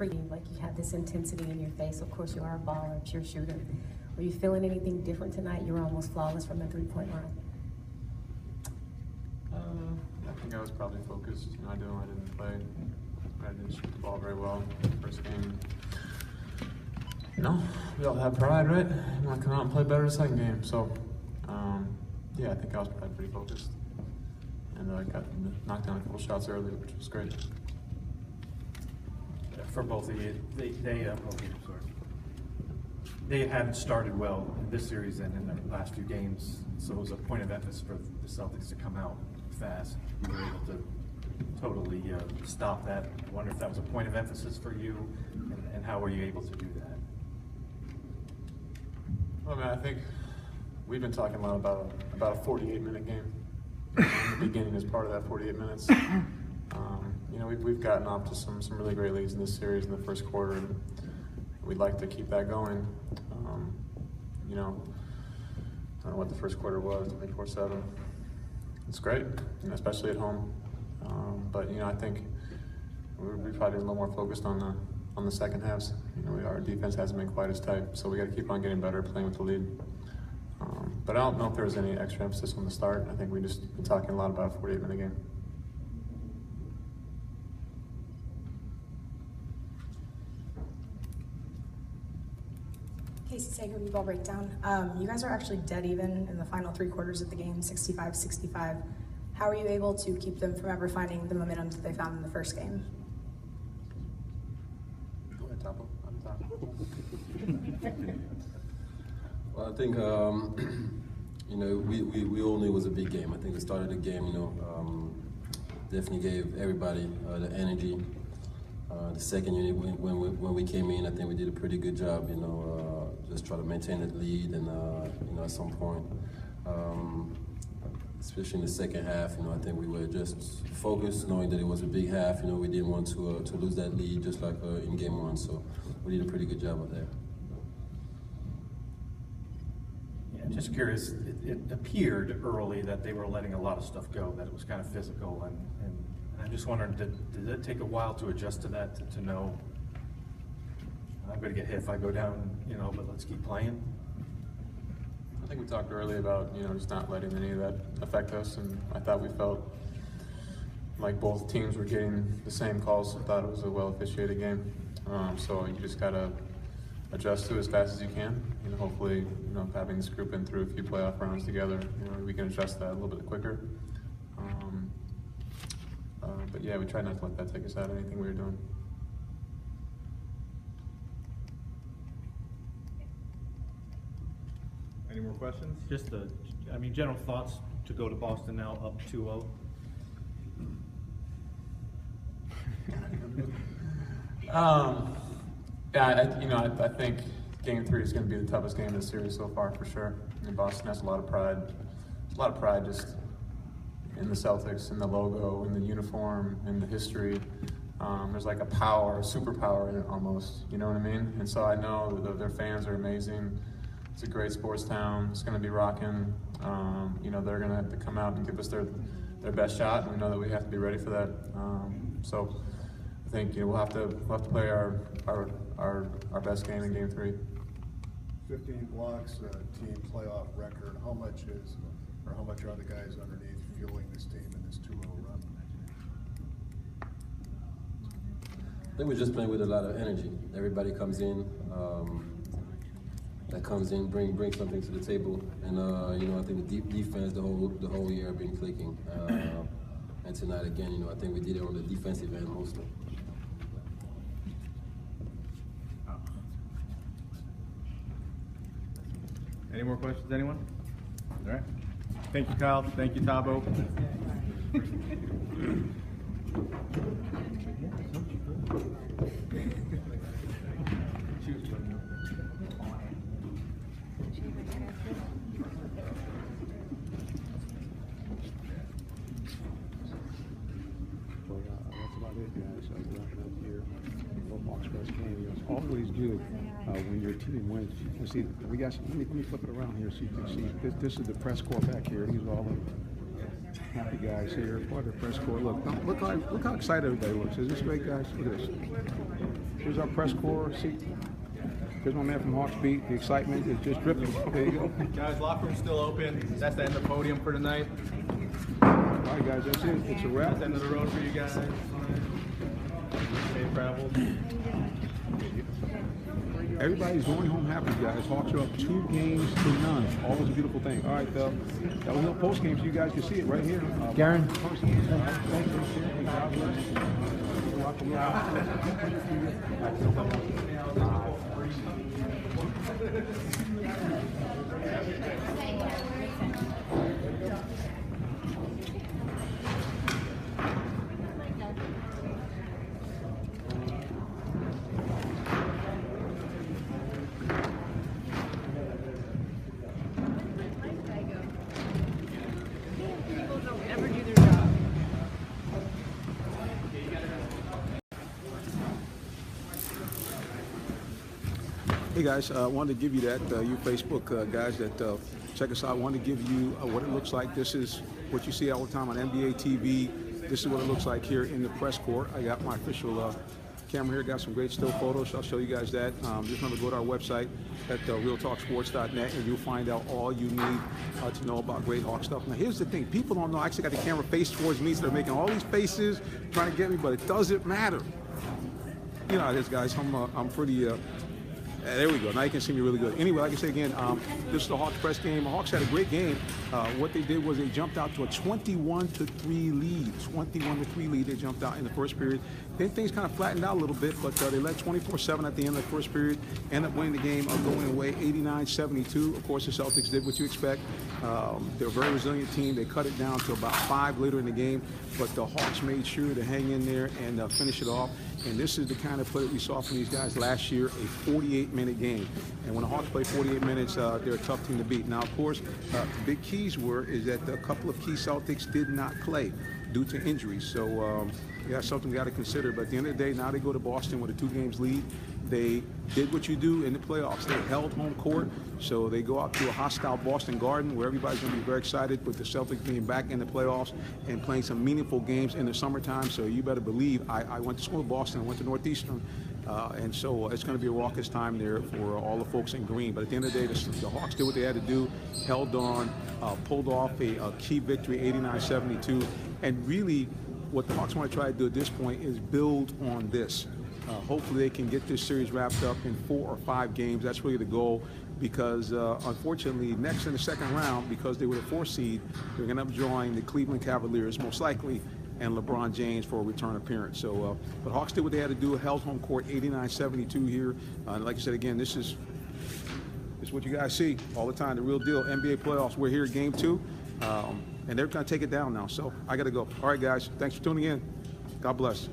Like you had this intensity in your face. Of course, you are a baller, a pure shooter. Were you feeling anything different tonight? You were almost flawless from the three-point line. I think I was probably focused. I didn't play. I didn't shoot the ball very well first game. We all have pride, right? I'm not come out and play better the second game. So, yeah, I think I was probably pretty focused. And I got knocked down a couple shots early, which was great. For both of you, they hadn't started well in this series and in the last few games, so it was a point of emphasis for the Celtics to come out fast. You were able to totally stop that. I wonder if that was a point of emphasis for you, and how were you able to do that? Well, man, I think we've been talking a lot about a 48-minute game. In the beginning is part of that 48 minutes. We've gotten off to some really great leads in this series in the first quarter, and we'd like to keep that going. I don't know what the first quarter was, 24-7. It's great, especially at home. But I think we probably been a little more focused on the second halves. Our defense hasn't been quite as tight, so we got to keep on getting better, playing with the lead. But I don't know if there was any extra emphasis on the start. I think we just been talking a lot about a 48-minute game. Casey Sager, ball breakdown. You guys are actually dead even in the final three quarters of the game, 65-65. How are you able to keep them from ever finding the momentum that they found in the first game? Go ahead, Thabo. Well, I think we all knew it was a big game. I think the start of the game, definitely gave everybody the energy. The second unit, when we came in, I think we did a pretty good job, just try to maintain that lead, and at some point, especially in the second half, I think we were just focused, knowing that it was a big half. We didn't want to lose that lead, just like in game one. So we did a pretty good job of that. Yeah, just curious. It appeared early that they were letting a lot of stuff go, that it was kind of physical, and I'm just wondering, did it take a while to adjust to that, to know I'm going to get hit if I go down, but let's keep playing? I think we talked earlier about, just not letting any of that affect us, and I thought we felt like both teams were getting the same calls. I thought it was a well-officiated game. So you just got to adjust to it as fast as you can. Hopefully, having this group in through a few playoff rounds together, we can adjust that a little bit quicker. But yeah, we try not to let that take us out of anything we were doing. Any more questions? Just general thoughts to go to Boston now up 2-0. I think Game 3 is going to be the toughest game of the series so far, for sure. And Boston has a lot of pride. There's a lot of pride just in the Celtics, in the logo, in the uniform, in the history. There's like a superpower in it almost, you know what I mean? And so I know that their fans are amazing. It's a great sports town. It's going to be rocking. They're going to have to come out and give us their best shot, and we know that we have to be ready for that. So I think we'll have to play our best game in Game 3. 15 blocks, team playoff record. How much are the guys underneath fueling this team in this 2-0 run? I think we're just playing with a lot of energy. Everybody comes in, bring something to the table, and I think the defense the whole year have been clicking. And tonight again, I think we did it on the defensive end mostly. Any more questions, anyone? All right. Thank you, Kyle. Thank you, Thabo. That's about it, guys. Wrapping up here. Football Express game. It's always good when your team wins. You see, we got. Let me flip it around here so you can see. This is the press corps back here. These are all the happy guys here. Part of the press corps. Look how excited everybody looks. Is this great, guys? Look at this. Here's our press corps. See, here's my man from Hawks Beat. The excitement is just dripping. There you go. Guys, locker room's still open. That's the end of the podium for tonight. All right, guys, that's it. It's a wrap. That's the end of the road for you guys. Safe travels. Everybody's going home happy, guys. Hawks are up 2-0. Always a beautiful thing. All right, that was a post game, so you guys can see it right here. Garen. Hey guys, I wanted to give you that, you Facebook guys that check us out. I wanted to give you what it looks like. This is what you see all the time on NBA TV. This is what it looks like here in the press court. I got my official camera here, got some great still photos. I'll show you guys that. Just remember, go to our website at realtalksports.net and you'll find out all you need to know about great Hawk stuff. Now here's the thing, people don't know, I actually got the camera face towards me, so they're making all these faces, trying to get me, but it doesn't matter. You know how it is, guys. I'm pretty... there we go. Now you can see me really good. Anyway, like I say again, this is the Hawks press game. The Hawks had a great game. What they did was they jumped out to a 21-3 lead. 21-3 lead. They jumped out in the first period. Then things kind of flattened out a little bit, but they led 24-7 at the end of the first period. Ended up winning the game, going away 89-72. Of course, the Celtics did what you expect. They're a very resilient team. They cut it down to about 5 later in the game, but the Hawks made sure to hang in there and finish it off. And this is the kind of play that we saw from these guys last year, a 48-minute game. And when the Hawks play 48 minutes, they're a tough team to beat. Now, of course, the big keys is that a couple of key Celtics did not play due to injuries. So, yeah, something we got to consider. But at the end of the day, now they go to Boston with a 2-game lead. They did what you do in the playoffs. They held home court, so they go out to a hostile Boston Garden where everybody's going to be very excited with the Celtics being back in the playoffs and playing some meaningful games in the summertime. So you better believe I went to school in Boston. I went to Northeastern, and so it's going to be a raucous time there for all the folks in green. But at the end of the day, the Hawks did what they had to do, held on, pulled off a key victory, 89-72, and really what the Hawks want to try to do at this point is build on this. Hopefully they can get this series wrapped up in 4 or 5 games. That's really the goal because, unfortunately, next in the second round, because they were the 4th seed, they're going to end up joining the Cleveland Cavaliers, most likely, and LeBron James for a return appearance. So, but Hawks did what they had to do, held home court 89-72 here. Like I said, again, this is what you guys see all the time, the real deal. NBA playoffs, we're here, game 2, and they're going to take it down now. So I got to go. All right, guys, thanks for tuning in. God bless.